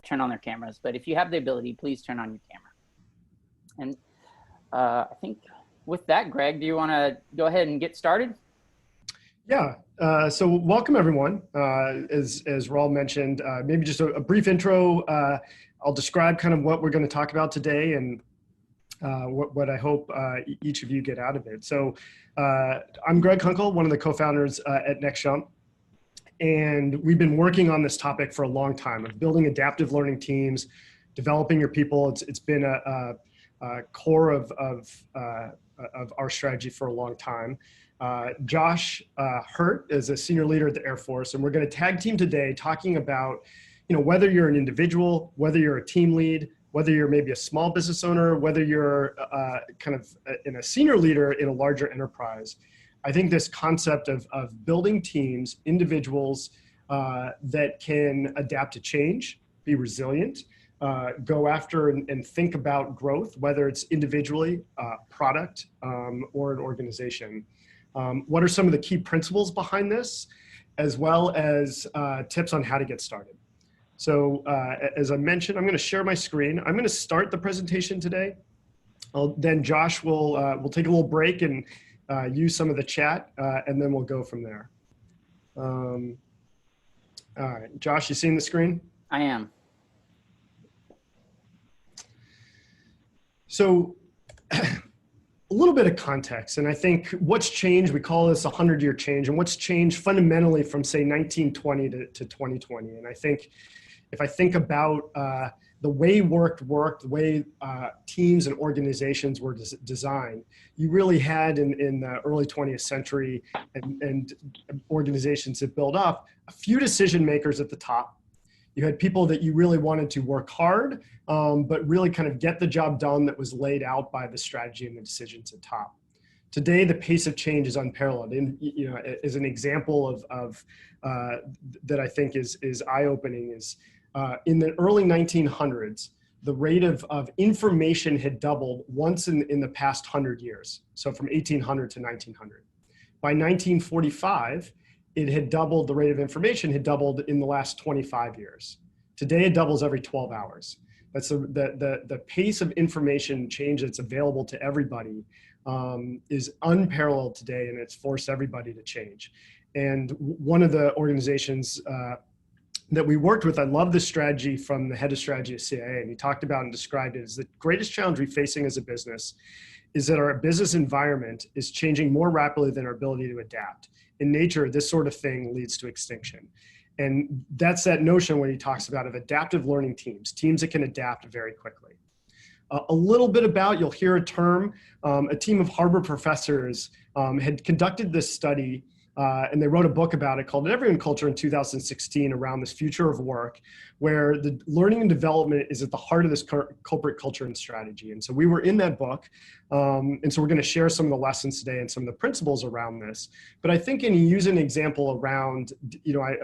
turn on their cameras, but if you have the ability, please turn on your camera. And I think with that, Greg, do you want to go ahead and get started? Yeah, so welcome everyone. As Raul mentioned, maybe just a brief intro. I'll describe kind of what we're going to talk about today and what I hope each of you get out of it. So I'm Greg Kunkel, one of the co-founders at NextJump. And we've been working on this topic for a long time of building adaptive learning teams, developing your people. It's been a core of our strategy for a long time. Josh Hurt is a senior leader at the Air Force, and we're going to tag team today talking about, whether you're an individual, whether you're a team lead, whether you're maybe a small business owner, whether you're kind of in a senior leader in a larger enterprise. I think this concept of building teams, individuals that can adapt to change, be resilient, go after and think about growth, whether it's individually, product, or an organization. What are some of the key principles behind this, as well as tips on how to get started? So as I mentioned, I'm going to share my screen. I'm going to start the presentation today. Then Josh will take a little break and use some of the chat, and then we'll go from there. All right, Josh, you seeing the screen? I am. So a little bit of context, and I think what's changed, we call this a 100-year change, and what's changed fundamentally from, say, 1920 to 2020. And I think if I think about the way work worked, the way teams and organizations were designed, you really had in the early 20th century and organizations that built up a few decision makers at the top. You had people that you really wanted to work hard, but really kind of get the job done that was laid out by the strategy and the decisions at top. Today, the pace of change is unparalleled. And as an example of that I think is eye-opening is in the early 1900s, the rate of information had doubled once in the past 100 years. So from 1800 to 1900. By 1945, it had doubled, the rate of information had doubled in the last 25 years. Today, it doubles every 12 hours. That's the pace of information change that's available to everybody is unparalleled today, and it's forced everybody to change. And one of the organizations that we worked with, I love this strategy from the head of strategy at CIA, and he talked about and described it as the greatest challenge we're facing as a business is that our business environment is changing more rapidly than our ability to adapt. In nature, this sort of thing leads to extinction. And that's that notion when he talks about of adaptive learning teams that can adapt very quickly. A little bit about, you'll hear a term, a team of Harvard professors had conducted this study and they wrote a book about it called Everyone Culture in 2016 around this future of work, where the learning and development is at the heart of this corporate culture and strategy. And so we were in that book. And so we're going to share some of the lessons today and some of the principles around this. But I think in using an example around, I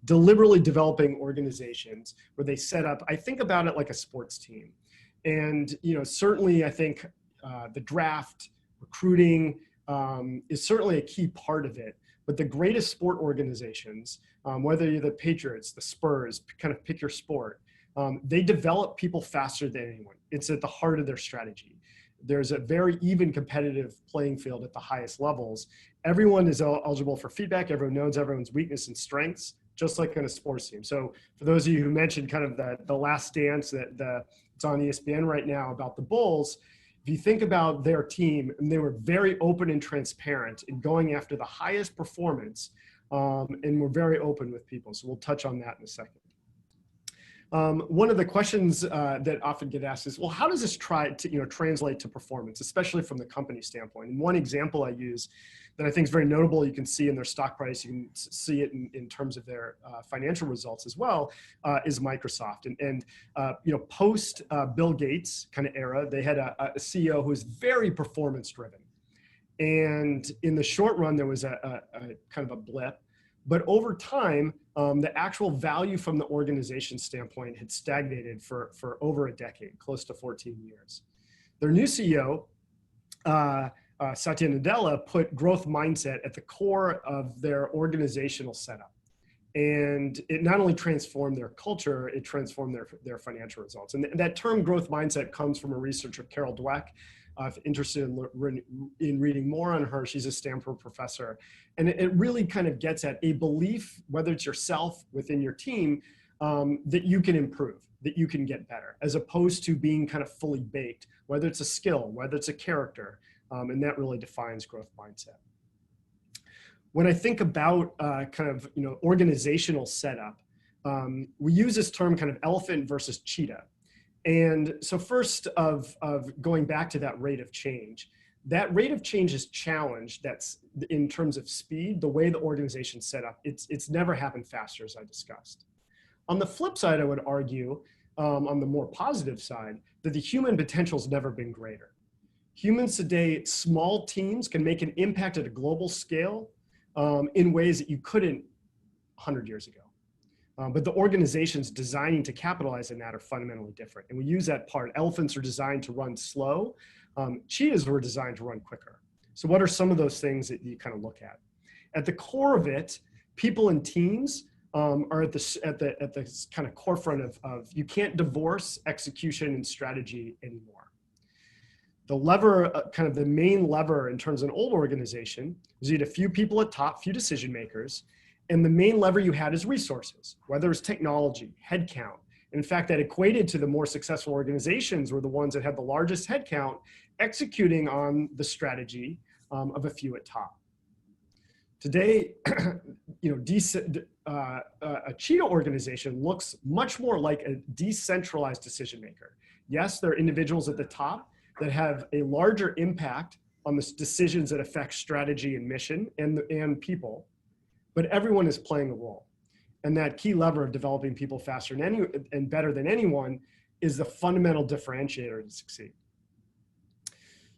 deliberately developing organizations where they set up, I think about it like a sports team. And, certainly I think the draft, recruiting is certainly a key part of it. But the greatest sport organizations, whether you're the Patriots, the Spurs, kind of pick your sport, they develop people faster than anyone. It's at the heart of their strategy. There's a very even competitive playing field at the highest levels. Everyone is eligible for feedback. Everyone knows everyone's weakness and strengths, just like in a sports team. So for those of you who mentioned kind of the Last Dance it's on ESPN right now about the Bulls, if you think about their team, and they were very open and transparent in going after the highest performance, and we're very open with people. So we'll touch on that in a second. One of the questions that often get asked is, well, how does this translate to performance, especially from the company standpoint? And one example I use that I think is very notable, you can see in their stock price, you can see it in terms of their financial results as well, is Microsoft. And post Bill Gates kind of era, they had a CEO who was very performance driven. And in the short run, there was a kind of a blip. But over time, the actual value from the organization standpoint had stagnated for over a decade, close to 14 years. Their new CEO, Satya Nadella, put growth mindset at the core of their organizational setup. And it not only transformed their culture, it transformed their financial results. And that term growth mindset comes from a researcher, Carol Dweck. If interested in reading more on her, she's a Stanford professor. And it really kind of gets at a belief, whether it's yourself within your team, that you can improve, that you can get better, as opposed to being kind of fully baked, whether it's a skill, whether it's a character, and that really defines growth mindset. When I think about kind of organizational setup, we use this term kind of elephant versus cheetah. And so first of going back to that rate of change is challenged. That's in terms of speed, the way the organization's set up, it's never happened faster, as I discussed. On the flip side, I would argue, on the more positive side, that the human potential's never been greater. Humans today, small teams can make an impact at a global scale in ways that you couldn't 100 years ago. But the organizations designing to capitalize on that are fundamentally different. And we use that part. Elephants are designed to run slow. Cheetahs were designed to run quicker. So what are some of those things that you kind of look at? At the core of it, people and teams are at the kind of core front of you can't divorce execution and strategy anymore. The lever, kind of the main lever in terms of an old organization, is you had a few people at top, few decision makers, and the main lever you had is resources, whether it's technology, headcount. In fact, that equated to the more successful organizations were the ones that had the largest headcount executing on the strategy of a few at top. Today, a cheetah organization looks much more like a decentralized decision maker. Yes, there are individuals at the top that have a larger impact on the decisions that affect strategy and mission and people, but everyone is playing a role. And that key lever of developing people faster and better than anyone is the fundamental differentiator to succeed.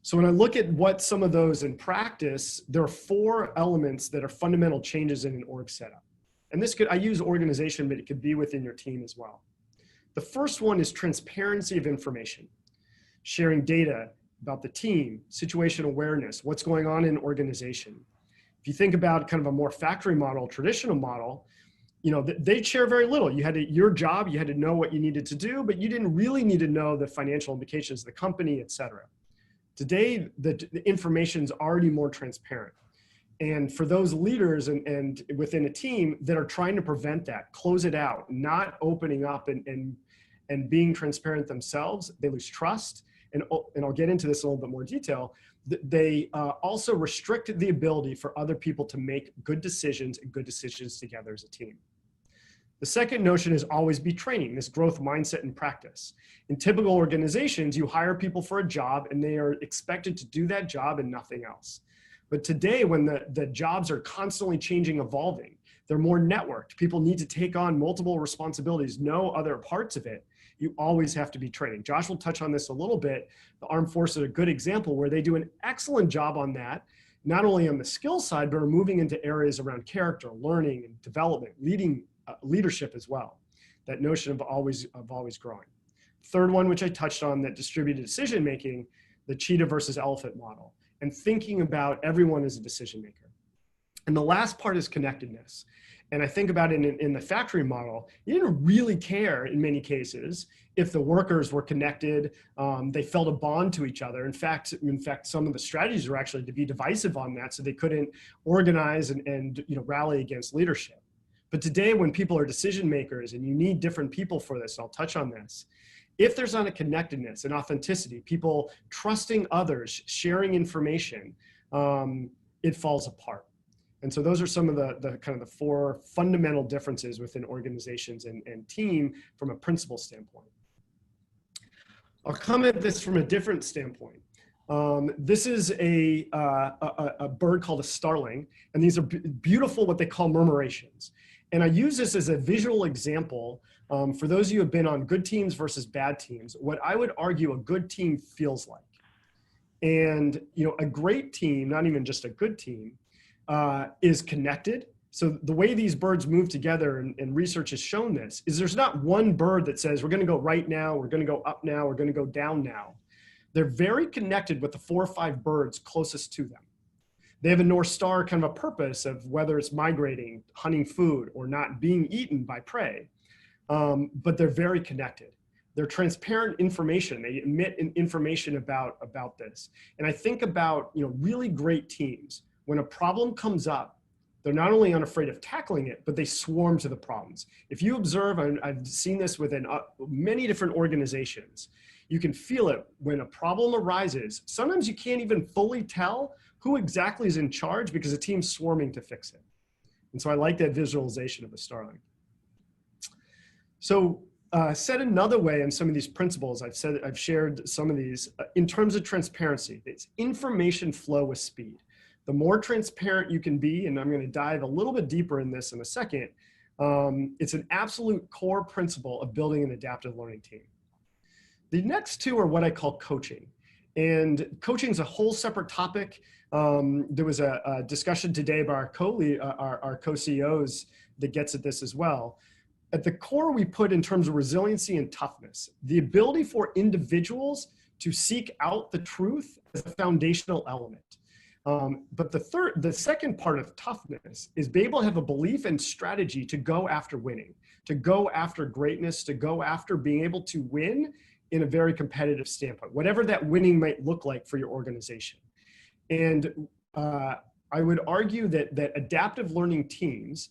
So when I look at what some of those in practice, there are 4 elements that are fundamental changes in an org setup. And I use organization, but it could be within your team as well. The first one is transparency of information, sharing data about the team, situational awareness, what's going on in an organization. If you think about kind of a more factory model, traditional model, they share very little. Your job, you had to know what you needed to do, but you didn't really need to know the financial implications of the company, et cetera. Today, the information is already more transparent. And for those leaders and within a team that are trying to prevent that, close it out, not opening up and being transparent themselves, they lose trust. And I'll get into this in a little bit more detail. They also restrict the ability for other people to make good decisions and good decisions together as a team. The second notion is always be training, this growth mindset and practice. In typical organizations, you hire people for a job and they are expected to do that job and nothing else. But today, when the jobs are constantly changing, evolving, they're more networked. People need to take on multiple responsibilities, know other parts of it. You always have to be training. Josh will touch on this a little bit. The Armed Forces are a good example where they do an excellent job on that, not only on the skill side, but are moving into areas around character, learning, and development, leadership as well. That notion of always growing. Third one, which I touched on, that distributed decision making, the cheetah versus elephant model, and thinking about everyone as a decision maker. And the last part is connectedness. And I think about it in the factory model, you didn't really care in many cases if the workers were connected, they felt a bond to each other. In fact, some of the strategies were actually to be divisive on that, so they couldn't organize and rally against leadership. But today, when people are decision makers and you need different people for this, I'll touch on this. If there's not a connectedness and authenticity, people trusting others, sharing information, it falls apart. And so those are some of the kind of the 4 fundamental differences within organizations and team from a principle standpoint. I'll come at this from a different standpoint. This is a bird called a starling, and these are beautiful, what they call murmurations. And I use this as a visual example for those of you who have been on good teams versus bad teams, what I would argue a good team feels like. And a great team, not even just a good team, is connected. So the way these birds move together, and research has shown this, is there's not one bird that says, we're going to go right now, we're going to go up now, we're going to go down now. They're very connected with the 4 or 5 birds closest to them. They have a North Star kind of a purpose of whether it's migrating, hunting food, or not being eaten by prey. But they're very connected. They're transparent information. They emit information about this. And I think about, really great teams. When a problem comes up, they're not only unafraid of tackling it, but they swarm to the problems. If you observe, and I've seen this within many different organizations, you can feel it when a problem arises. Sometimes you can't even fully tell who exactly is in charge because the team's swarming to fix it. And so I like that visualization of a starling. So said another way in some of these principles, I've shared some of these in terms of transparency. It's information flow with speed. The more transparent you can be, and I'm going to dive a little bit deeper in this in a second, it's an absolute core principle of building an adaptive learning team. The next two are what I call coaching. And coaching is a whole separate topic. There was a discussion today by our co-CEOs that gets at this as well. At the core, we put in terms of resiliency and toughness, the ability for individuals to seek out the truth as a foundational element. But the second part of toughness is be able to have a belief and strategy to go after winning, to go after greatness, to go after being able to win in a very competitive standpoint, whatever that winning might look like for your organization. And I would argue that adaptive learning teams,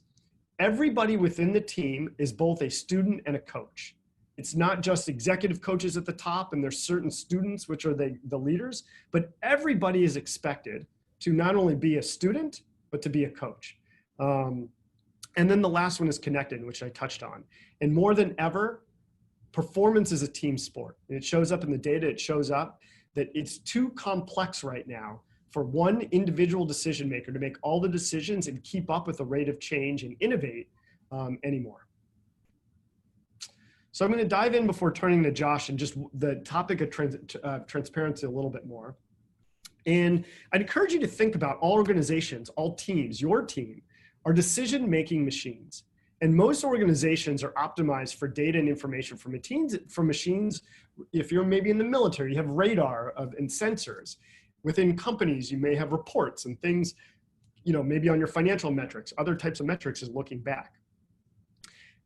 everybody within the team is both a student and a coach. It's not just executive coaches at the top and there's certain students, which are the leaders, but everybody is expected to not only be a student, but to be a coach. And then the last one is connected, which I touched on. And more than ever, performance is a team sport. And it shows up in the data, it shows up that it's too complex right now for one individual decision maker to make all the decisions and keep up with the rate of change and innovate anymore. So I'm going to dive in before turning to Josh and just the topic of transparency a little bit more. And I'd encourage you to think about all organizations, all teams, your team are decision-making machines. And most organizations are optimized for data and information from machines. If you're maybe in the military, you have radar and sensors. Within companies, you may have reports and things, maybe on your financial metrics, other types of metrics is looking back.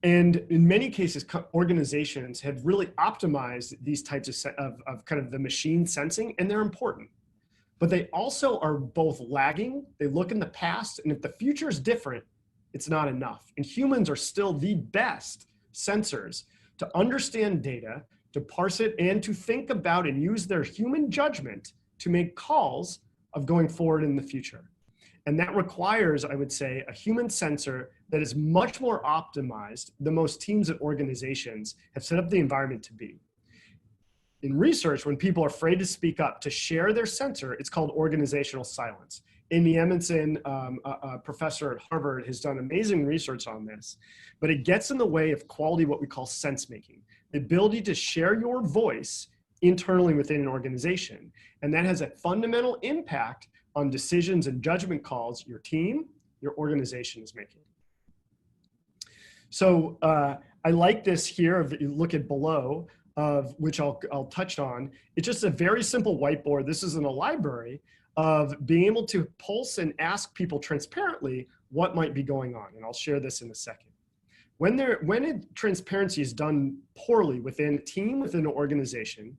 And in many cases, organizations have really optimized these types of kind of the machine sensing, and they're important. But they also are both lagging, they look in the past, and if the future is different, it's not enough. And humans are still the best sensors to understand data, to parse it, and to think about and use their human judgment to make calls of going forward in the future. And that requires, I would say, a human sensor that is much more optimized than most teams and organizations have set up the environment to be. In research, when people are afraid to speak up, to share their sensor, it's called organizational silence. Amy Edmondson, a professor at Harvard, has done amazing research on this, but it gets in the way of quality, what we call sense making, the ability to share your voice internally within an organization. And that has a fundamental impact on decisions and judgment calls your team, your organization is making. So I like this here, if you look at below, of which I'll touch on. It's just a very simple whiteboard. This is in a library of being able to pulse and ask people transparently what might be going on. And I'll share this in a second. When transparency is done poorly within a team, within an organization,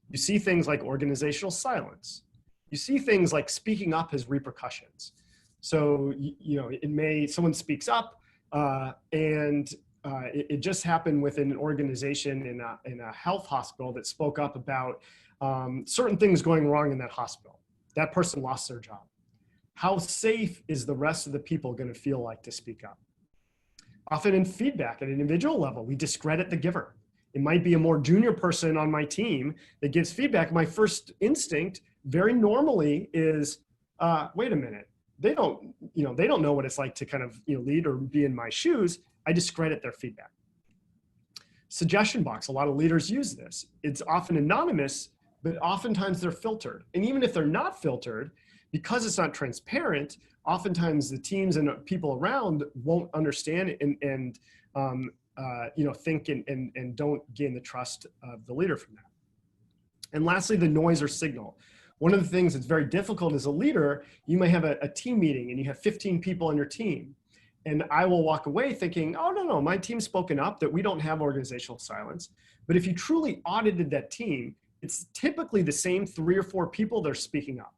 you see things like organizational silence. You see things like speaking up has repercussions. So, someone speaks up it just happened within an organization in a health hospital that spoke up about certain things going wrong in that hospital. That person lost their job. How safe is the rest of the people going to feel like to speak up? Often in feedback at an individual level, we discredit the giver. It might be a more junior person on my team that gives feedback. My first instinct very normally is, wait a minute, they don't know what it's like to kind of lead or be in my shoes. I discredit their feedback. Suggestion box, a lot of leaders use this. It's often anonymous, but oftentimes they're filtered. And even if they're not filtered, because it's not transparent, oftentimes the teams and people around won't understand and think and don't gain the trust of the leader from that. And lastly, the noise or signal. One of the things that's very difficult as a leader, you may have a team meeting and you have 15 people on your team. And I will walk away thinking, oh, no, my team's spoken up, that we don't have organizational silence. But if you truly audited that team, it's typically the same 3 or 4 people that are speaking up.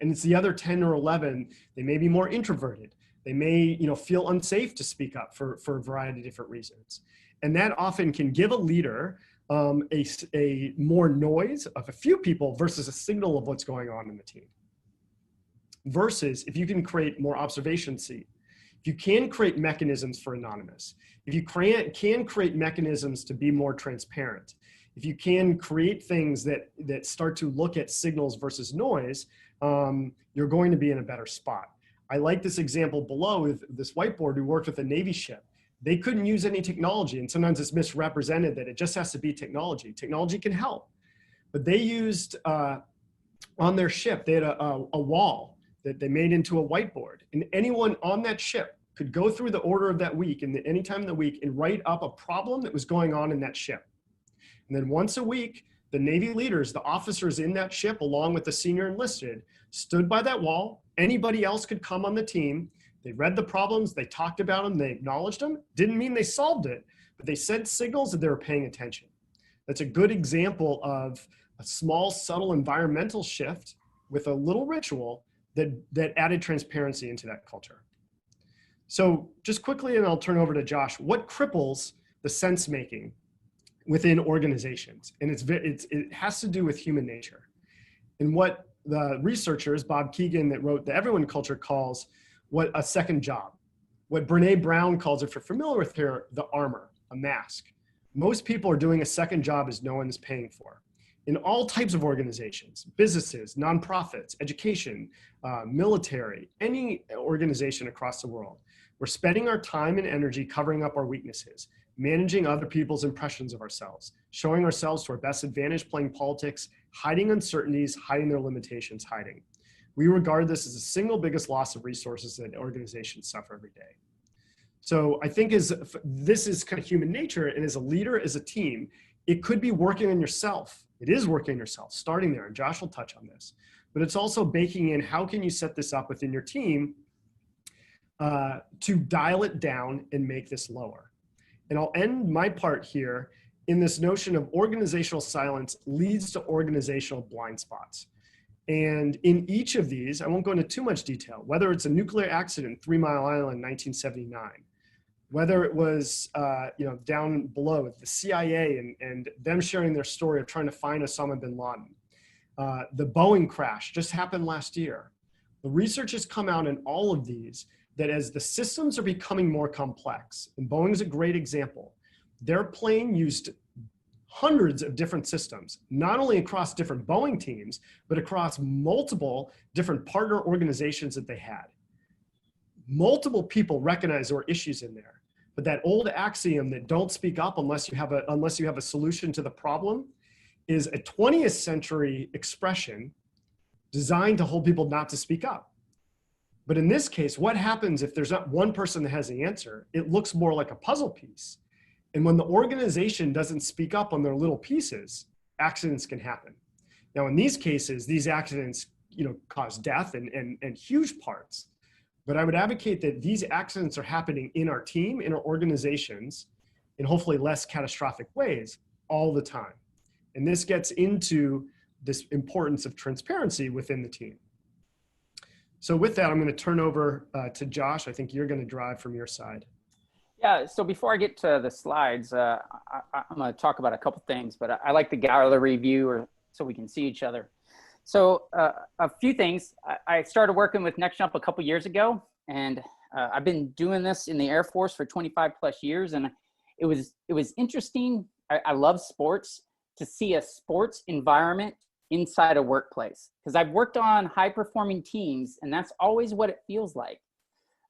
And it's the other 10 or 11, they may be more introverted. They may, feel unsafe to speak up for a variety of different reasons. And that often can give a leader a more noise of a few people versus a signal of what's going on in the team. Versus if you can create more observation seat, if you can create mechanisms for anonymous, if you can create mechanisms to be more transparent, if you can create things that start to look at signals versus noise, you're going to be in a better spot. I like this example below with this whiteboard who worked with a Navy ship. They couldn't use any technology, and sometimes it's misrepresented that it just has to be technology. Technology can help, but they used, on their ship, they had a wall that they made into a whiteboard, and anyone on that ship could go through the order of that week and any time of the week and write up a problem that was going on in that ship. And then once a week, the Navy leaders, the officers in that ship, along with the senior enlisted, stood by that wall. Anybody else could come on the team. They read the problems, they talked about them, they acknowledged them. Didn't mean they solved it, but they sent signals that they were paying attention. That's a good example of a small, subtle environmental shift with a little ritual that added transparency into that culture. So just quickly, and I'll turn over to Josh, what cripples the sense making within organizations? And it has to do with human nature. And what the researchers, Bob Keegan, that wrote the Everyone Culture, calls what a second job. What Brene Brown calls, if you're familiar with her, the armor, a mask. Most people are doing a second job as no one is paying for. In all types of organizations, businesses, nonprofits, education, military, any organization across the world, we're spending our time and energy covering up our weaknesses, managing other people's impressions of ourselves, showing ourselves to our best advantage, playing politics, hiding uncertainties, hiding their limitations, hiding. We regard this as the single biggest loss of resources that organizations suffer every day. So I think this is kind of human nature, and as a leader, as a team, it could be working on yourself. It is working on yourself, starting there, and Josh will touch on this. But it's also baking in, how can you set this up within your team to dial it down and make this lower? And I'll end my part here in this notion of organizational silence leads to organizational blind spots. And in each of these, I won't go into too much detail, whether it's a nuclear accident, 3 Mile Island in 1979, whether it was down below with the CIA and them sharing their story of trying to find Osama bin Laden. The Boeing crash just happened last year. The research has come out in all of these that as the systems are becoming more complex, and Boeing's a great example, their plane used hundreds of different systems, not only across different Boeing teams, but across multiple different partner organizations that they had. Multiple people recognize there were issues in there, but that old axiom that don't speak up unless you have a solution to the problem is a 20th century expression designed to hold people not to speak up. But in this case, what happens if there's not one person that has the answer? It looks more like a puzzle piece. And when the organization doesn't speak up on their little pieces, accidents can happen. Now, in these cases, these accidents, cause death and huge parts. But I would advocate that these accidents are happening in our team, in our organizations, in hopefully less catastrophic ways all the time. And this gets into this importance of transparency within the team. So with that, I'm going to turn over to Josh. I think you're going to drive from your side. Yeah, so before I get to the slides, I'm going to talk about a couple things, but I like the gallery view so we can see each other. So a few things. I started working with NextJump a couple years ago, and I've been doing this in the Air Force for 25 plus years, and it was interesting. I love sports, to see a sports environment inside a workplace, because I've worked on high performing teams, and that's always what it feels like.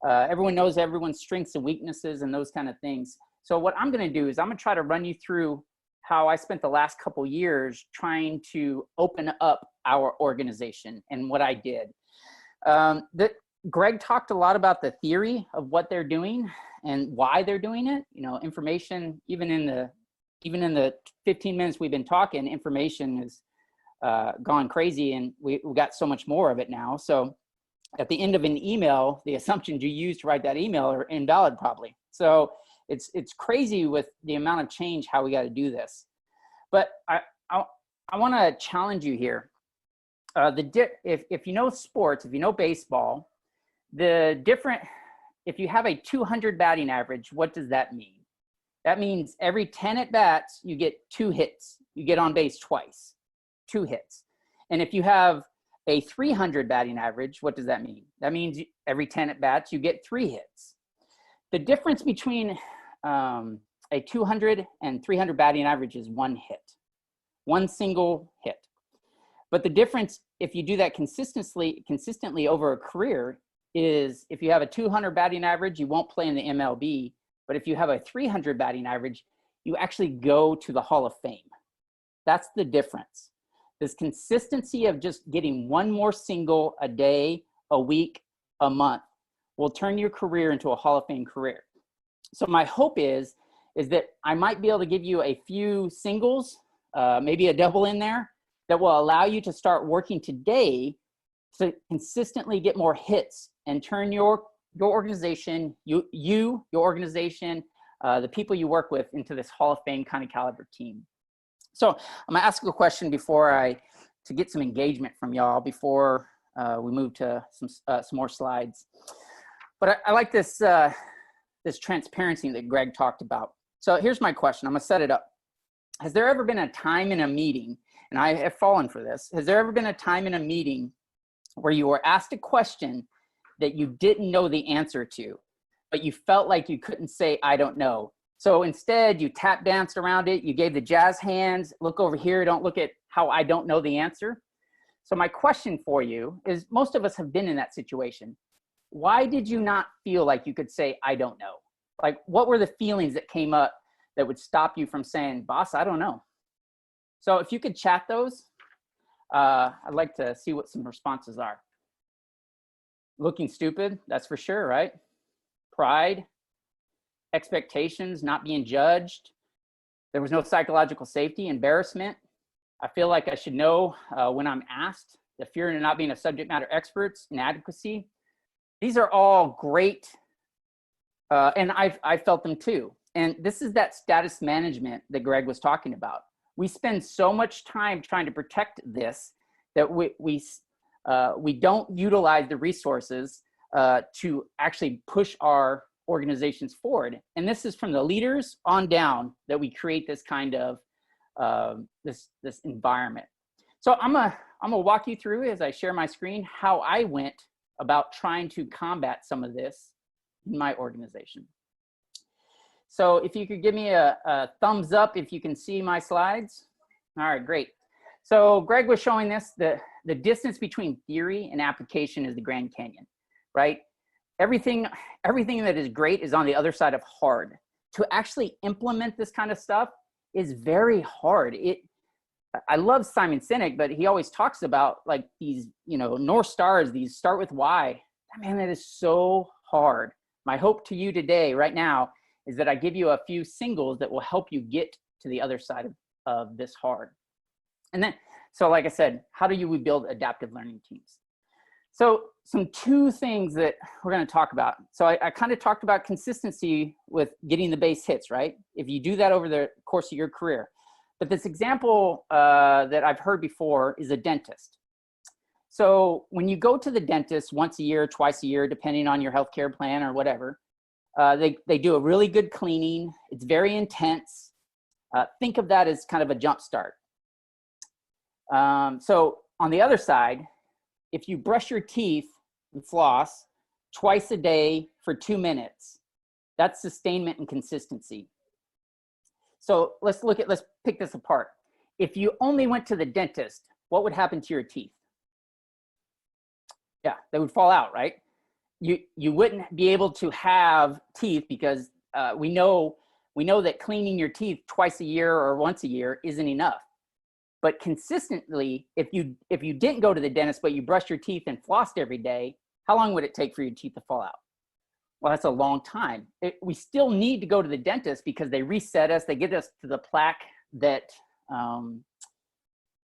Everyone knows everyone's strengths and weaknesses and those kind of things. So what I'm going to do is I'm going to try to run you through how I spent the last couple years trying to open up our organization and what I did. Greg talked a lot about the theory of what they're doing and why they're doing it. Information, even in the 15 minutes we've been talking, information is gone crazy, and we got so much more of it now. So at the end of an email, the assumptions you use to write that email are invalid probably. So it's crazy with the amount of change how we got to do this. But I want to challenge you here. If you know sports, if you know baseball, if you have a 200 batting average, what does that mean? That means every 10 at bats, you get 2 hits. You get on base twice, 2 hits. And if you have a 300 batting average, what does that mean? That means every 10 at bats, you get 3 hits. The difference between a 200 and 300 batting average is 1 hit, 1 single hit. But the difference, if you do that consistently over a career, is if you have a 200 batting average, you won't play in the MLB. But if you have a 300 batting average, you actually go to the Hall of Fame. That's the difference. This consistency of just getting 1 more single a day, a week, a month will turn your career into a Hall of Fame career. So my hope is that I might be able to give you a few singles, maybe a double in there, that will allow you to start working today to consistently get more hits and turn your organization, your organization, the people you work with into this Hall of Fame kind of caliber team. So I'm gonna ask a question to get some engagement from y'all before we move to some more slides. But I like this transparency that Greg talked about. So here's my question. I'm gonna set it up. Has there ever been a time in a meeting, and I have fallen for this, has there ever been a time in a meeting where you were asked a question that you didn't know the answer to, but you felt like you couldn't say, I don't know? So instead, you tap danced around it, you gave the jazz hands, look over here, don't look at how I don't know the answer. So my question for you is, most of us have been in that situation. Why did you not feel like you could say, I don't know? Like, what were the feelings that came up that would stop you from saying, boss, I don't know? So if you could chat those, I'd like to see what some responses are. Looking stupid, that's for sure, right? Pride, expectations, not being judged. There was no psychological safety, embarrassment. I feel like I should know when I'm asked. The fear of not being a subject matter expert, inadequacy. These are all great, and I felt them too. And this is that status management that Greg was talking about. We spend so much time trying to protect this that we don't utilize the resources to actually push our organizations forward. And this is from the leaders on down that we create this kind of this environment. So I'm gonna walk you through, as I share my screen, how I went about trying to combat some of this in my organization. So if you could give me a thumbs up if you can see my slides. All right, great. So Greg was showing this, the distance between theory and application is the Grand Canyon, right? Everything that is great is on the other side of hard. To actually implement this kind of stuff is very hard. I love Simon Sinek, but he always talks about like these, North Stars, these start with why. Man, that is so hard. My hope to you today, right now, is that I give you a few singles that will help you get to the other side of this hard. And then, so like I said, how do we build adaptive learning teams? So some 2 things that we're going to talk about. So I kind of talked about consistency with getting the base hits, right? If you do that over the course of your career. But this example that I've heard before is a dentist. So when you go to the dentist once a year, twice a year, depending on your healthcare plan or whatever, they do a really good cleaning. It's very intense. Think of that as kind of a jump start. So on the other side, if you brush your teeth and floss twice a day for 2 minutes, that's sustainment and consistency. So let's pick this apart. If you only went to the dentist, what would happen to your teeth? Yeah, they would fall out, right? You wouldn't be able to have teeth because we know that cleaning your teeth twice a year or once a year isn't enough. But consistently, if you didn't go to the dentist, but you brushed your teeth and flossed every day, how long would it take for your teeth to fall out? Well, that's a long time. We still need to go to the dentist because they reset us. They get us to the plaque that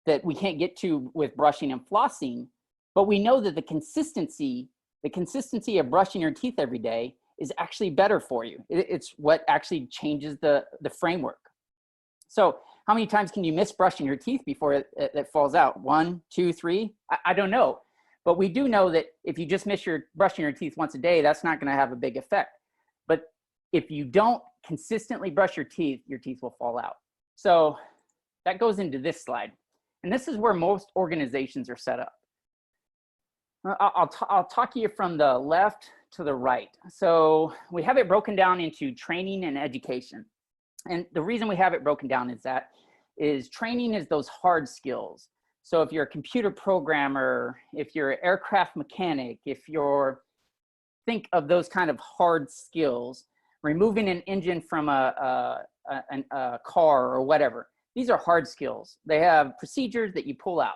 that we can't get to with brushing and flossing, but we know that the consistency of brushing your teeth every day is actually better for you. It's what actually changes the framework. So how many times can you miss brushing your teeth before it falls out? 1, 2, 3? I don't know. But we do know that if you just miss brushing your teeth once a day, that's not going to have a big effect. But if you don't consistently brush your teeth will fall out. So that goes into this slide. And this is where most organizations are set up. I'll talk to you from the left to the right. So we have it broken down into training and education. And the reason we have it broken down is training is those hard skills. So if you're a computer programmer, if you're an aircraft mechanic, think of those kind of hard skills, removing an engine from a car or whatever. These are hard skills. They have procedures that you pull out.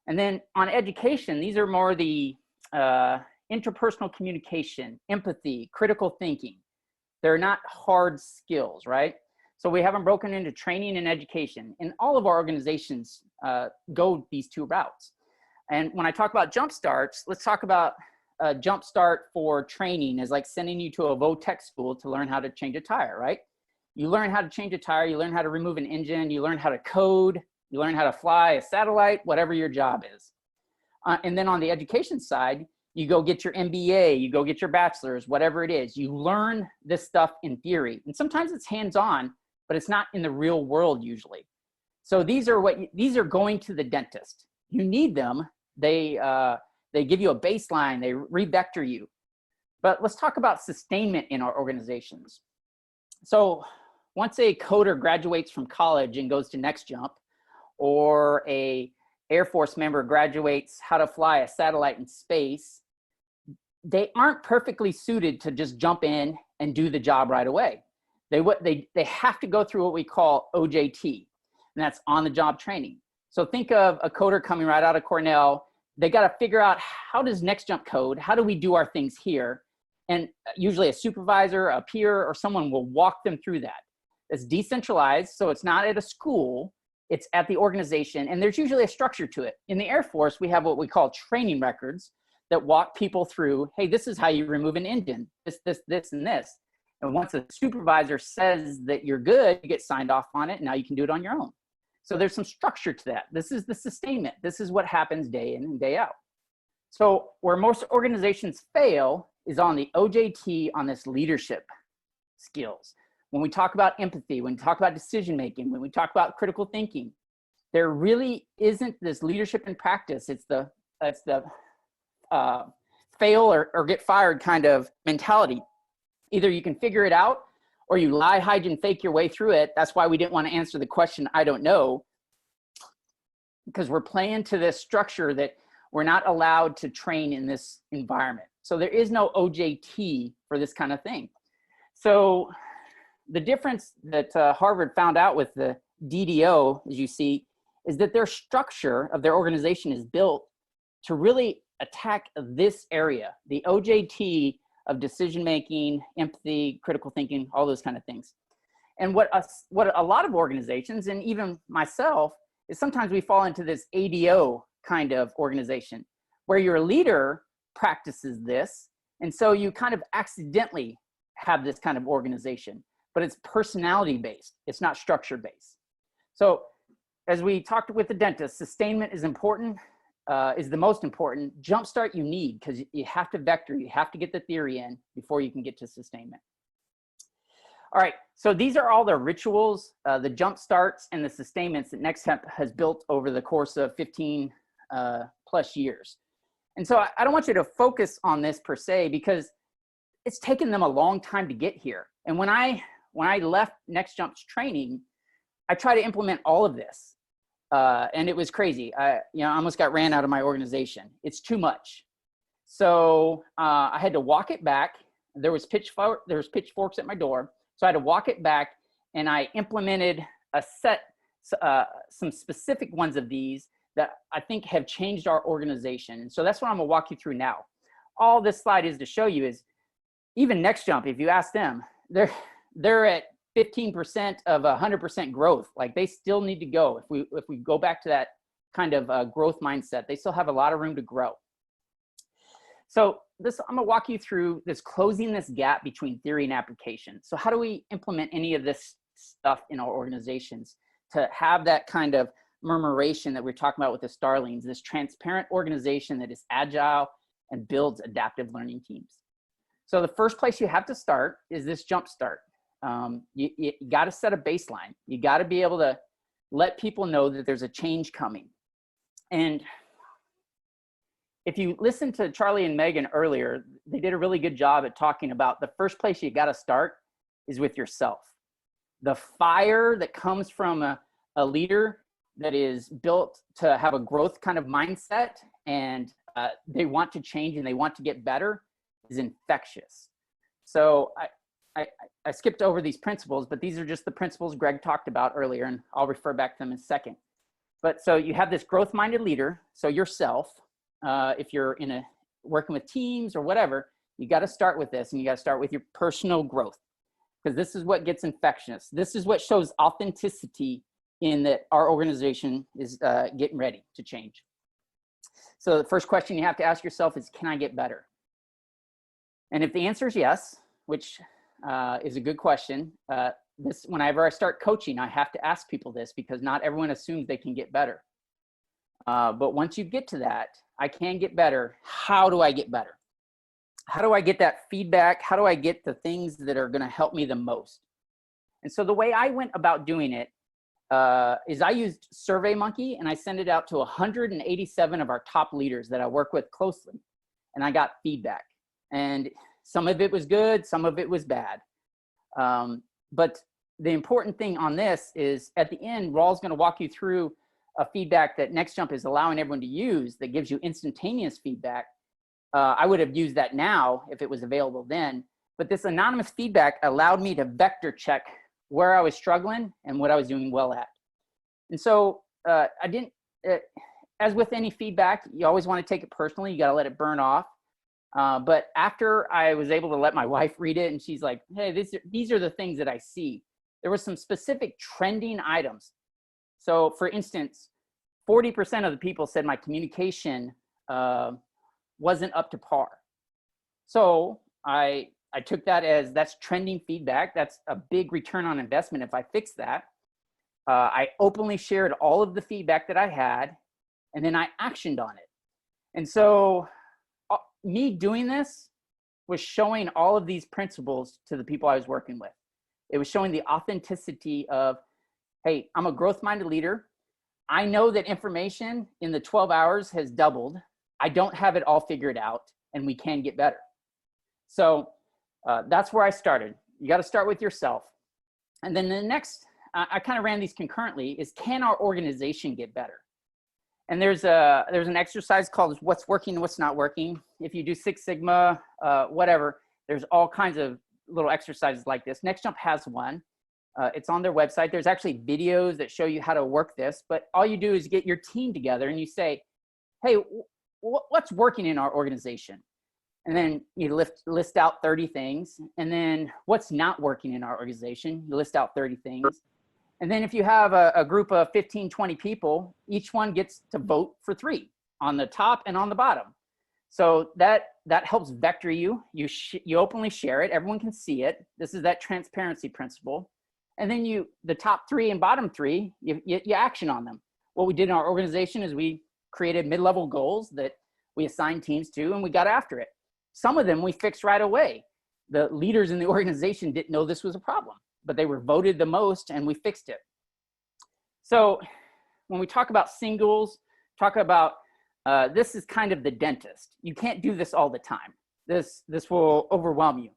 And then on education, these are more the interpersonal communication, empathy, critical thinking. They're not hard skills, right? So we have them broken into training and education. And all of our organizations go these two routes. And when I talk about jump starts, let's talk about a jump start for training is like sending you to a Votech school to learn how to change a tire, right? You learn how to change a tire, you learn how to remove an engine, you learn how to code, you learn how to fly a satellite, whatever your job is. And then on the education side, you go get your MBA, you go get your bachelor's, whatever it is. You learn this stuff in theory. And sometimes it's hands-on, but it's not in the real world usually. So these are going to the dentist. You need them. They give you a baseline, they re-vector you. But let's talk about sustainment in our organizations. So once a coder graduates from college and goes to NextJump, or a Air Force member graduates how to fly a satellite in space, they aren't perfectly suited to just jump in and do the job right away. They have to go through what we call OJT, and that's on the job training. So think of a coder coming right out of Cornell. They got to figure out, how does NextJump code? How do we do our things here? And usually a supervisor, a peer, or someone will walk them through that. It's decentralized, so it's not at a school, it's at the organization, and there's usually a structure to it. In the Air Force, we have what we call training records that walk people through, hey, this is how you remove an engine, this, and this. And once a supervisor says that you're good, you get signed off on it, and now you can do it on your own. So there's some structure to that. This is the sustainment. This is what happens day in and day out. So where most organizations fail is on the OJT, on this leadership skills. When we talk about empathy, when we talk about decision-making, when we talk about critical thinking, there really isn't this leadership in practice. It's the fail or get fired kind of mentality. Either you can figure it out, or you lie, hide, and fake your way through it. That's why we didn't want to answer the question, I don't know, because we're playing to this structure that we're not allowed to train in this environment. So there is no OJT for this kind of thing. So the difference that Harvard found out with the DDO, as you see, is that their structure of their organization is built to really attack this area, the OJT of decision-making, empathy, critical thinking, all those kind of things. And what a lot of organizations, and even myself, is sometimes we fall into this ADO kind of organization where your leader practices this. And so you kind of accidentally have this kind of organization, but it's personality-based. It's not structure-based. So as we talked with the dentist, sustainment is important. Is the most important. Jumpstart you need, because you have to vector, you have to get the theory in before you can get to sustainment. All right, so these are all the rituals, the jump starts and the sustainments that NextJump has built over the course of 15 plus years. And so I don't want you to focus on this per se, because it's taken them a long time to get here. And when I left NextJump's training, I tried to implement all of this. And it was crazy. I almost got ran out of my organization. It's too much. So I had to walk it back. There was pitchforks at my door. So I had to walk it back, and I implemented some specific ones of these that I think have changed our organization. And so that's what I'm gonna walk you through now. All this slide is to show you is, even NextJump, if you ask them, they're at 15% of 100% growth. Like, they still need to go. If we go back to that kind of growth mindset. They still have a lot of room to grow. So I'm gonna walk you through this closing this gap between theory and application. So how do we implement any of this stuff in our organizations to have that kind of murmuration that we're talking about with the Starlings, this transparent organization that is agile and builds adaptive learning teams? So the first place you have to start is this jump start. You got to set a baseline. You got to be able to let people know that there's a change coming. And if you listen to Charlie and Megan earlier, they did a really good job at talking about the first place you got to start is with yourself. The fire that comes from a leader that is built to have a growth kind of mindset, and they want to change and they want to get better, is infectious. So I skipped over these principles, but these are just the principles Greg talked about earlier, and I'll refer back to them in a second. But so you have this growth-minded leader, so yourself. If you're working with teams or whatever, you got to start with this, and you got to start with your personal growth, because this is what gets infectious. This is what shows authenticity in that our organization is getting ready to change. So the first question you have to ask yourself is, can I get better? And if the answer is yes, which is a good question, whenever I start coaching, I have to ask people this, because not everyone assumes they can get better. But once you get to that, I can get better. How do I get better? How do I get that feedback? How do I get the things that are going to help me the most? And so the way I went about doing it is I used SurveyMonkey, and I sent it out to 187 of our top leaders that I work with closely. And I got feedback. And some of it was good, some of it was bad. But the important thing on this is at the end, Raul's going to walk you through a feedback that NextJump is allowing everyone to use that gives you instantaneous feedback. I would have used that now if it was available then, but this anonymous feedback allowed me to vector check where I was struggling and what I was doing well at. And so as with any feedback, you always want to take it personally. You got to let it burn off. But after I was able to let my wife read it, and she's like, hey, these are the things that I see. There were some specific trending items. So for instance, 40% of the people said my communication wasn't up to par. So I took that as that's trending feedback. That's a big return on investment if I fix that. I openly shared all of the feedback that I had, and then I actioned on it. And so me doing this was showing all of these principles to the people I was working with. It was showing the authenticity of, hey, I'm a growth-minded leader. I know that information in the 12 hours has doubled. I don't have it all figured out, and we can get better. So that's where I started. You got to start with yourself. And then the next, I kind of ran these concurrently, is can our organization get better? And there's an exercise called what's working and what's not working. If you do Six Sigma, whatever, there's all kinds of little exercises like this. NextJump has one. It's on their website. There's actually videos that show you how to work this, but all you do is get your team together and you say, hey, what's working in our organization? And then you list out 30 things. And then what's not working in our organization? You list out 30 things. And then if you have a group of 15, 20 people, each one gets to vote for 3 on the top and on the bottom. So that helps vector you. You openly share it. Everyone can see it. This is that transparency principle. And then the top 3 and bottom 3, you action on them. What we did in our organization is we created mid-level goals that we assigned teams to, and we got after it. Some of them we fixed right away. The leaders in the organization didn't know this was a problem, but they were voted the most, and we fixed it. So when we talk about singles, talk about this is kind of the dentist. You can't do this all the time. This will overwhelm you.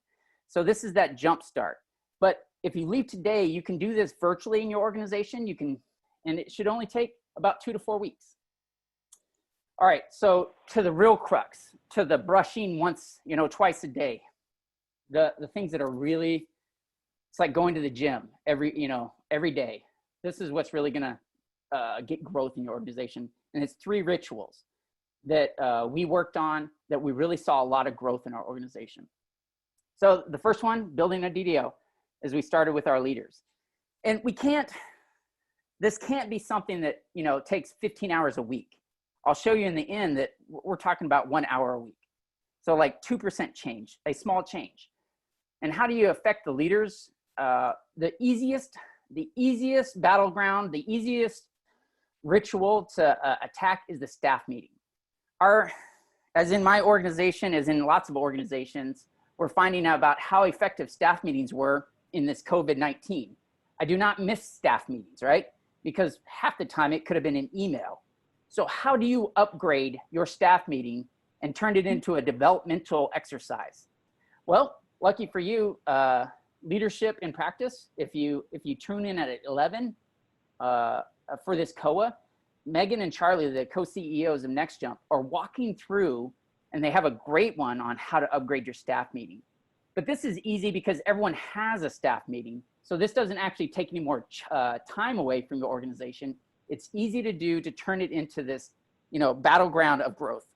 So this is that jump start. But if you leave today, you can do this virtually in your organization. And it should only take about 2 to 4 weeks. All right, so to the real crux, to the brushing twice a day, the things that are really, it's like going to the gym every day. This is what's really gonna get growth in your organization. And it's 3 rituals that we worked on that we really saw a lot of growth in our organization. So the first one, building a DDO, is we started with our leaders. And we can't, this can't be something that, takes 15 hours a week. I'll show you in the end that we're talking about 1 hour a week. So like 2% change, a small change. And how do you affect the leaders? The easiest battleground, the easiest ritual to attack is the staff meeting. As in my organization, as in lots of organizations, we're finding out about how effective staff meetings were in this COVID-19. I do not miss staff meetings, right? Because half the time it could have been an email. So how do you upgrade your staff meeting and turn it into a developmental exercise? Well, lucky for you, leadership in practice, if you tune in at 11 for this COA, Megan and Charlie, the co-CEOs of NextJump, are walking through, and they have a great one on how to upgrade your staff meeting. But this is easy because everyone has a staff meeting. So this doesn't actually take any more time away from your organization. It's easy to do to turn it into this, battleground of growth.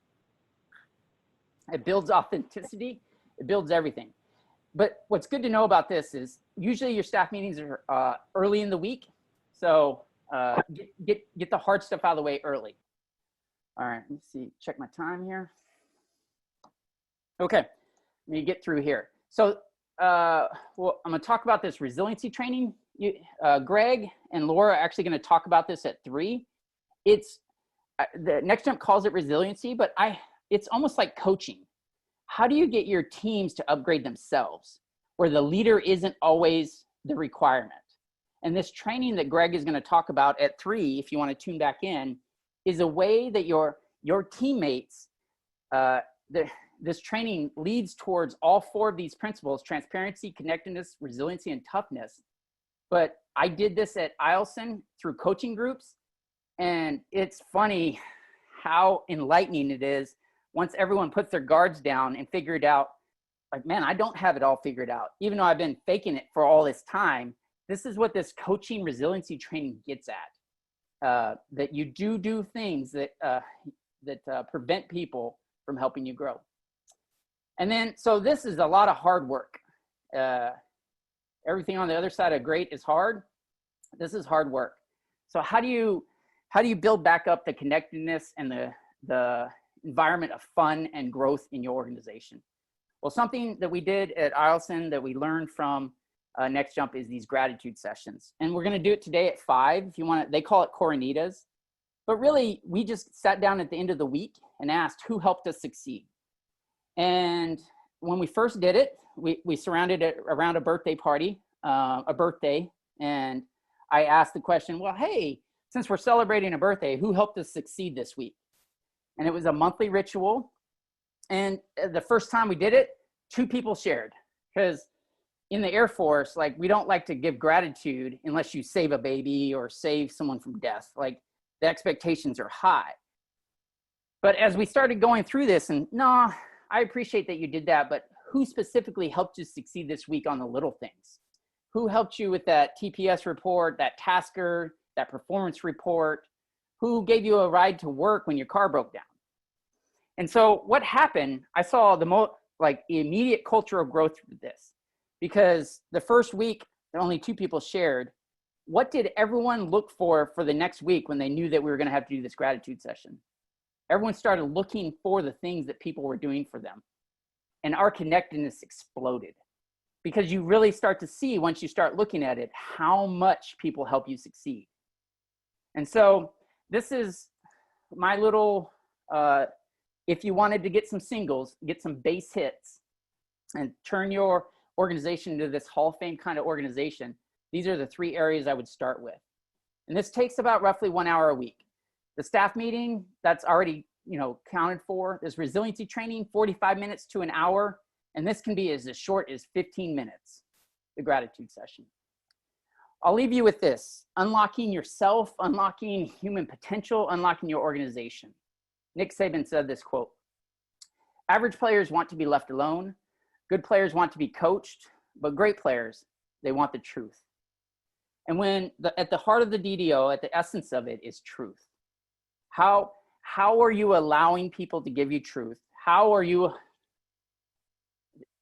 It builds authenticity. It builds everything. But what's good to know about this is usually your staff meetings are early in the week. So get the hard stuff out of the way early. All right, let me see, check my time here. Okay, let me get through here. So well, I'm gonna talk about this resiliency training. Greg and Laura are actually gonna talk about this at 3. It's, the NextJump calls it resiliency, but it's almost like coaching. How do you get your teams to upgrade themselves where the leader isn't always the requirement? And this training that Greg is going to talk about at 3, if you want to tune back in, is a way that your teammates, this training leads towards all 4 of these principles: transparency, connectedness, resiliency, and toughness. But I did this at Eielson through coaching groups. And it's funny how enlightening it is once everyone puts their guards down and figure it out. Like, man, I don't have it all figured out. Even though I've been faking it for all this time, this is what this coaching resiliency training gets at. That you do things that prevent people from helping you grow. And then, so this is a lot of hard work. Everything on the other side of great is hard. This is hard work. So how do you build back up the connectedness and the environment of fun and growth in your organization? Well, something that we did at Eielson that we learned from NextJump is these gratitude sessions. And we're going to do it today at 5. If you want to, they call it Coronitas. But really, we just sat down at the end of the week and asked who helped us succeed. And when we first did it, we surrounded it around a birthday party, and I asked the question, well, hey, since we're celebrating a birthday, who helped us succeed this week? And it was a monthly ritual. And the first time we did it, 2 people shared, because in the Air Force, like, we don't like to give gratitude unless you save a baby or save someone from death. Like, the expectations are high. But as we started going through this, and no, I appreciate that you did that, but who specifically helped you succeed this week on the little things? Who helped you with that TPS report, that tasker, that performance report? Who gave you a ride to work when your car broke down? And so what happened, I saw the immediate cultural growth through this, because the first week, only 2 people shared. What did everyone look for the next week when they knew that we were going to have to do this gratitude session? Everyone started looking for the things that people were doing for them. And our connectedness exploded, because you really start to see, once you start looking at it, how much people help you succeed. And so this is my little, if you wanted to get some singles, get some base hits, and turn your organization into this Hall of Fame kind of organization, these are the 3 areas I would start with. And this takes about roughly 1 hour a week. The staff meeting, that's already counted for. This resiliency training, 45 minutes to an hour. And this can be as short as 15 minutes, the gratitude session. I'll leave you with this: unlocking yourself, unlocking human potential, unlocking your organization. Nick Saban said this quote: "Average players want to be left alone. Good players want to be coached, but great players, they want the truth." And at the heart of the DDO, at the essence of it, is truth. How are you allowing people to give you truth? How are you,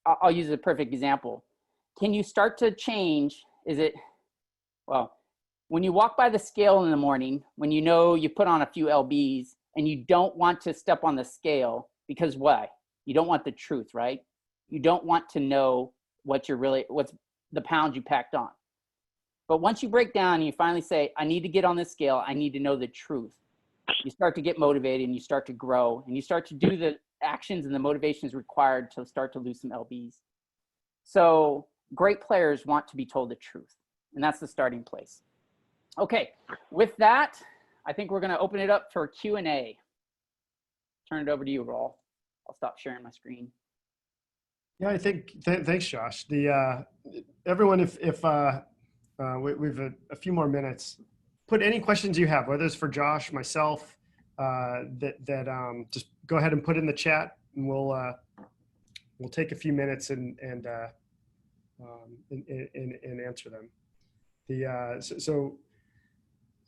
I'll use a perfect example. Can you start to change? when you walk by the scale in the morning, when you know you put on a few lbs and you don't want to step on the scale, because why? You don't want the truth, right? You don't want to know what's the pounds you packed on. But once you break down and you finally say, I need to get on this scale, I need to know the truth, you start to get motivated and you start to grow and you start to do the actions and the motivations required to start to lose some lbs. So great players want to be told the truth, and that's the starting place. Okay, with that, I think we're going to open it up for Q&A. Turn it over to you, Raul. I'll stop sharing my screen. Yeah, I think, thanks, Josh. Everyone, if we've a few more minutes, put any questions you have, whether it's for Josh, myself, just go ahead and put in the chat, and we'll take a few minutes and answer them.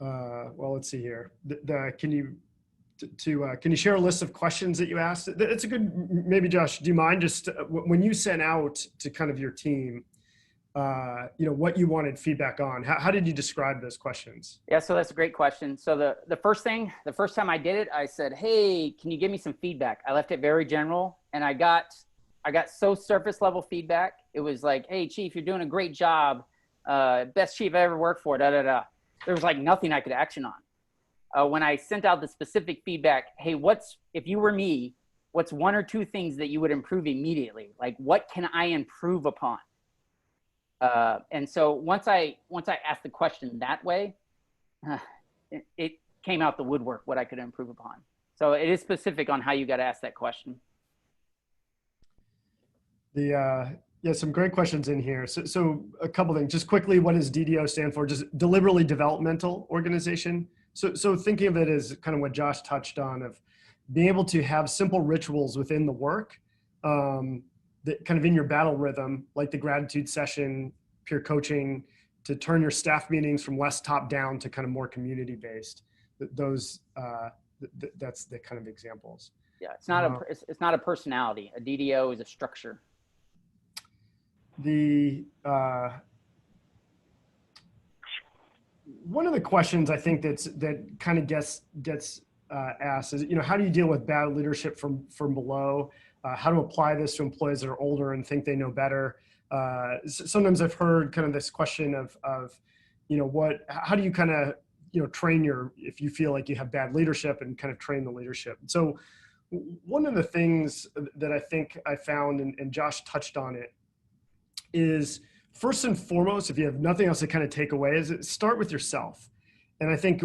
Well, let's see here. Can you share a list of questions that you asked? It's a good, maybe Josh, do you mind just when you sent out to kind of your team, what you wanted feedback on, how did you describe those questions? Yeah, so that's a great question. So the first time I did it, I said, hey, can you give me some feedback? I left it very general, and I got so surface level feedback. It was like, hey, Chief, you're doing a great job. Best chief I ever worked for, da, da, da. There was like nothing I could action on. When I sent out the specific feedback, hey, if you were me, what's one or two things that you would improve immediately? Like, what can I improve upon? And so once I asked the question that way, it came out the woodwork, what I could improve upon. So it is specific on how you got to ask that question. Yeah, some great questions in here. So a couple things, just quickly, what does DDO stand for? Just deliberately developmental organization. So thinking of it as kind of what Josh touched on, of being able to have simple rituals within the work, that kind of in your battle rhythm, like the gratitude session, peer coaching, to turn your staff meetings from less top down to kind of more community based. That's the kind of examples. Yeah, it's not a personality. A DDO is a structure. One of the questions I think that kind of gets asked is, how do you deal with bad leadership from below? How to apply this to employees that are older and think they know better? Sometimes I've heard kind of this question of how do you kind of train if you feel like you have bad leadership, and kind of train the leadership. So one of the things that I think I found, and Josh touched on it, is first and foremost, if you have nothing else to kind of take away, is start with yourself. And I think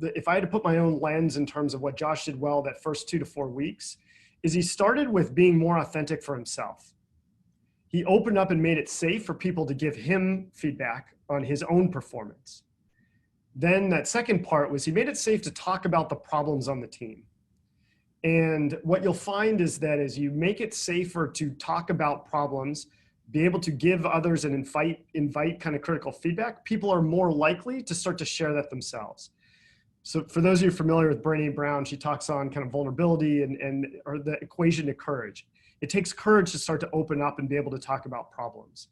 if I had to put my own lens in terms of what Josh did well that first 2 to 4 weeks, is he started with being more authentic for himself. He opened up and made it safe for people to give him feedback on his own performance. Then that second part was he made it safe to talk about the problems on the team. And what you'll find is that as you make it safer to talk about problems, be able to give others and invite kind of critical feedback, people are more likely to start to share that themselves. So for those of you familiar with Brené Brown, she talks on kind of vulnerability or the equation to courage. It takes courage to start to open up and be able to talk about problems.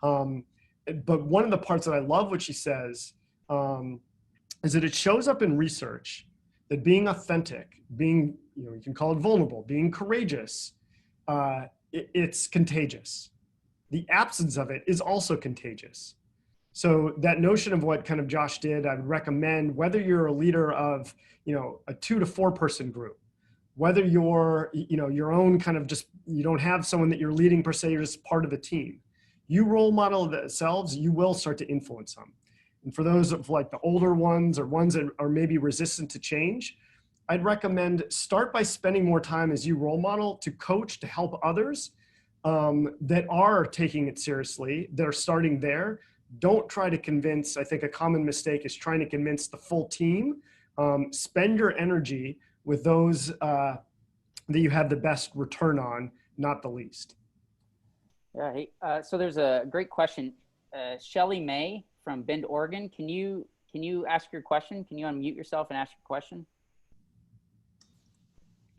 But one of the parts that I love what she says is that it shows up in research that being authentic, being, you can call it vulnerable, being courageous, it's contagious. The absence of it is also contagious. So that notion of what kind of Josh did, I'd recommend, whether you're a leader of, a 2 to 4 person group, whether you're, your own kind of you don't have someone that you're leading per se, you're just part of a team. You role model themselves, you will start to influence them. And for those of like the older ones or ones that are maybe resistant to change, I'd recommend start by spending more time as you role model to coach, to help others that are taking it seriously, that are starting there. Don't try to convince. I think a common mistake is trying to convince the full team. Spend your energy with those that you have the best return on, not the least. Yeah. Hey, so there's a great question. Shelly May from Bend, Oregon. Can you ask your question? Can you unmute yourself and ask your question?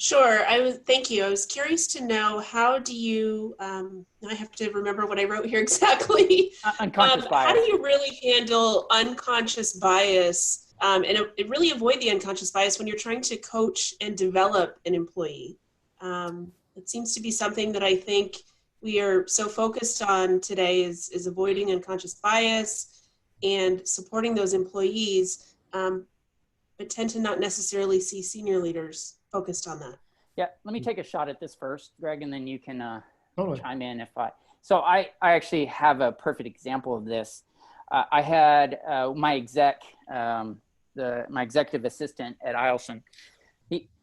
Sure. Thank you. I was curious to know, how do you, I have to remember what I wrote here exactly. Unconscious How do bias. you really handle unconscious bias, and really avoid the unconscious bias when you're trying to coach and develop an employee? It seems to be something that I think we are so focused on today is avoiding unconscious bias and supporting those employees, but tend to not necessarily see senior leaders focused on that. Yeah, let me take a shot at this first, Greg, and then you can Totally. chime in if I. So I actually have a perfect example of this. I had my my executive assistant at Eielson.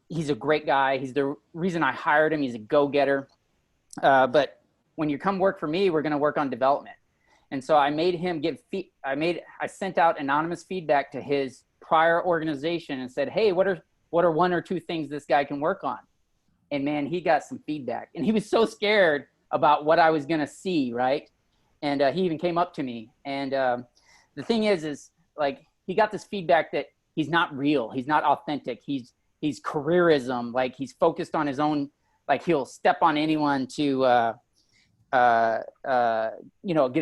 He's a great guy. He's the reason I hired him. He's a go-getter. But when you come work for me, we're going to work on development. And so I made him I sent out anonymous feedback to his prior organization and said, hey, what are one or two things this guy can work on? And man, he got some feedback, and he was so scared about what I was going to see. Right. And he even came up to me. And the thing is like, he got this feedback that he's not real. He's not authentic. He's careerism. Like, he's focused on his own, like he'll step on anyone to, get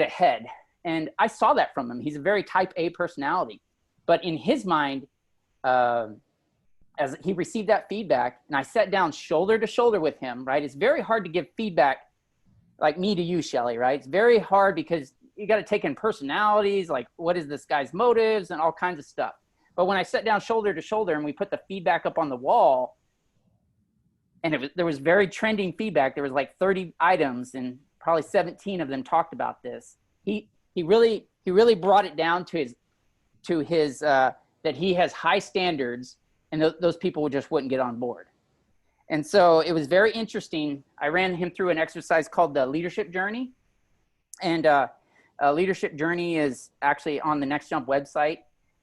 ahead. And I saw that from him. He's a very type A personality, but in his mind, as he received that feedback, and I sat down shoulder to shoulder with him, right? It's very hard to give feedback like me to you, Shelly, right? It's very hard because you got to take in personalities, like what is this guy's motives and all kinds of stuff. But when I sat down shoulder to shoulder and we put the feedback up on the wall, and there was very trending feedback. There was like 30 items, and probably 17 of them talked about this. He really brought it down to his that he has high standards, and those people just wouldn't get on board. And so it was very interesting. I ran him through an exercise called the leadership journey. And a leadership journey is actually on the Next Jump website.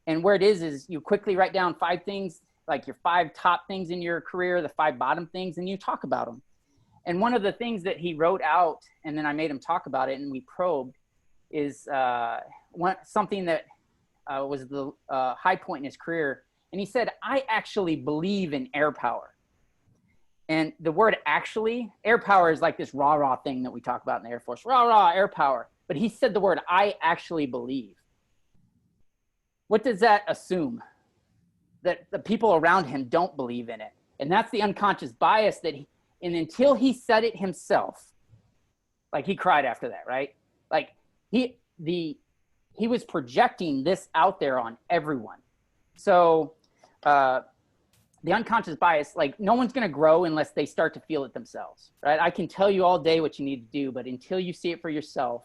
And where it is you quickly write down 5 things, like your 5 top things in your career, the 5 bottom things, and you talk about them. And one of the things that he wrote out, and then I made him talk about it and we probed, is something that was the high point in his career. And he said, I actually believe in air power. And the word actually, air power is like this rah-rah thing that we talk about in the Air Force, rah-rah, air power. But he said the word, I actually believe. What does that assume? That the people around him don't believe in it. And that's the unconscious bias and until he said it himself, like he cried after that, right? Like he was projecting this out there on everyone. So the unconscious bias, like no one's going to grow unless they start to feel it themselves, right? I can tell you all day what you need to do, but until you see it for yourself,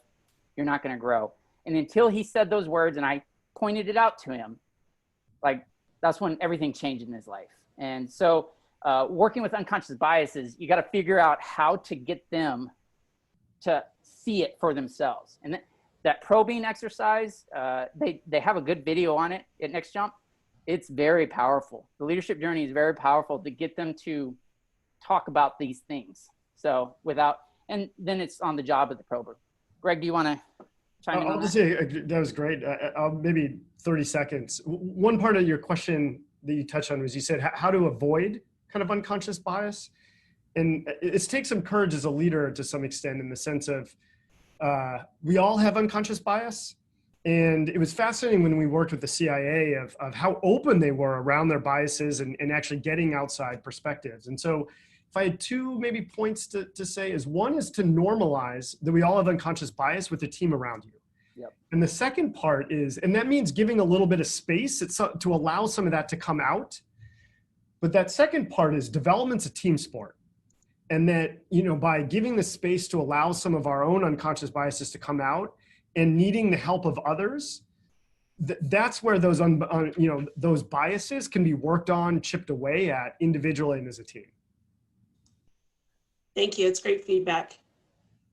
you're not going to grow. And until he said those words and I pointed it out to him, like that's when everything changed in his life. And so working with unconscious biases, you got to figure out how to get them to see it for themselves. And that probing exercise, they have a good video on it at Next Jump. It's very powerful. The leadership journey is very powerful to get them to talk about these things. So and then it's on the job of the prober. Greg, do you want to chime in on I'll that? just say that was great. Maybe 30 seconds. One part of your question that you touched on was you said how to avoid kind of unconscious bias. And it takes some courage as a leader to some extent, in the sense of we all have unconscious bias. And it was fascinating when we worked with the CIA of how open they were around their biases and actually getting outside perspectives. And so if I had 2 maybe points to say, is one is to normalize that we all have unconscious bias with the team around you. Yep. And the second part is, and that means giving a little bit of space to allow some of that to come out. But that second part is development's a team sport. And that, by giving the space to allow some of our own unconscious biases to come out and needing the help of others, that's where those those biases can be worked on, chipped away at individually and as a team. Thank you. It's great feedback.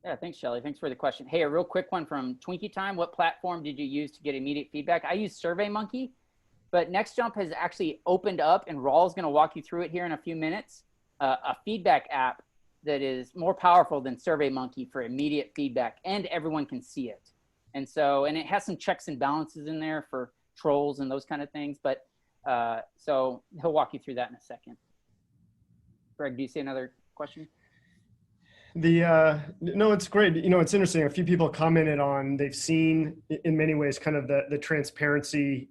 Yeah, thanks, Shelly. Thanks for the question. Hey, a real quick one from Twinkie Time. What platform did you use to get immediate feedback? I used SurveyMonkey, but Next Jump has actually opened up, and Raul's going to walk you through it here in a few minutes, a feedback app that is more powerful than SurveyMonkey for immediate feedback, and everyone can see it. And it has some checks and balances in there for trolls and those kind of things. But so he'll walk you through that in a second. Greg, do you see another question? No, it's great. It's interesting. A few people commented on they've seen in many ways kind of the transparency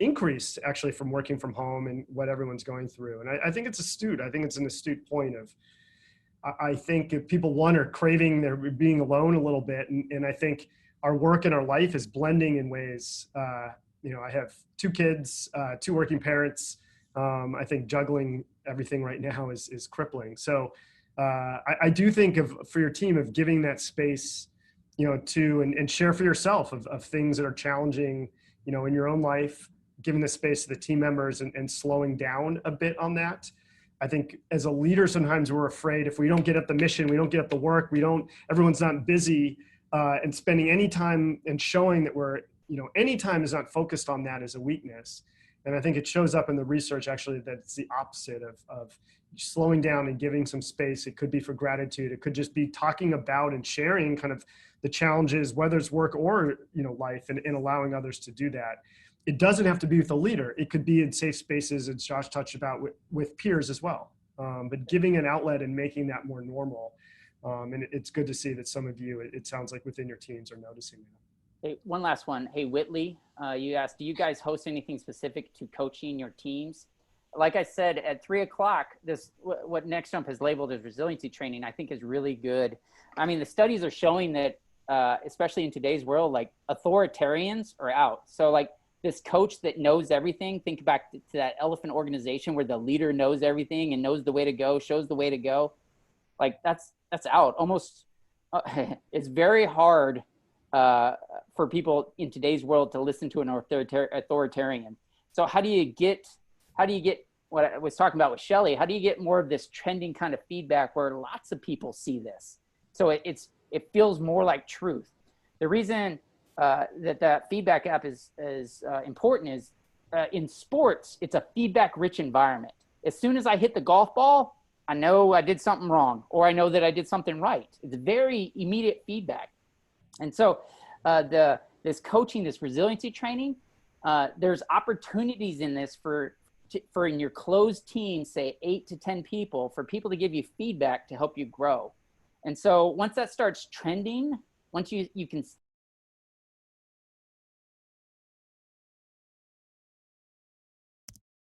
increase actually from working from home and what everyone's going through. And I think it's astute. I think it's an astute point of, I think if people, one, are craving their being alone a little bit. And I think our work and our life is blending in ways. I have 2 kids, 2 working parents. I think juggling everything right now is crippling. So I do think for your team of giving that space, to and share for yourself of things that are challenging, in your own life, giving the space to the team members and slowing down a bit on that. I think as a leader, sometimes we're afraid if we don't get at the mission, we don't get at the work, everyone's not busy and spending any time and showing that any time is not focused on that as a weakness. And I think it shows up in the research actually that it's the opposite of slowing down and giving some space. It could be for gratitude. It could just be talking about and sharing kind of the challenges, whether it's work or, life, and allowing others to do that. It doesn't have to be with a leader. It could be in safe spaces, as Josh touched about, with peers as well. But giving an outlet and making that more normal. And it's good to see that some of you, it sounds like within your teams, are noticing that. Hey, one last one. Hey, Whitley, you asked, do you guys host anything specific to coaching your teams? Like I said, at 3 o'clock, what Next Jump has labeled as resiliency training, I think is really good. I mean, the studies are showing that, especially in today's world, like authoritarians are out. So like this coach that knows everything, think back to that elephant organization where the leader knows everything and knows the way to go, shows the way to go. Like that's out. Almost, it's very hard for people in today's world to listen to an authoritarian. So how do you get what I was talking about with Shelley? How do you get more of this trending kind of feedback where lots of people see this? So it feels more like truth. The reason that feedback app is important is in sports, it's a feedback rich environment. As soon as I hit the golf ball, I know I did something wrong, or I know that I did something right. It's very immediate feedback. And so this coaching, this resiliency training, there's opportunities in this for in your closed team, say 8 to 10 people, for people to give you feedback to help you grow. And so once that starts trending, once you can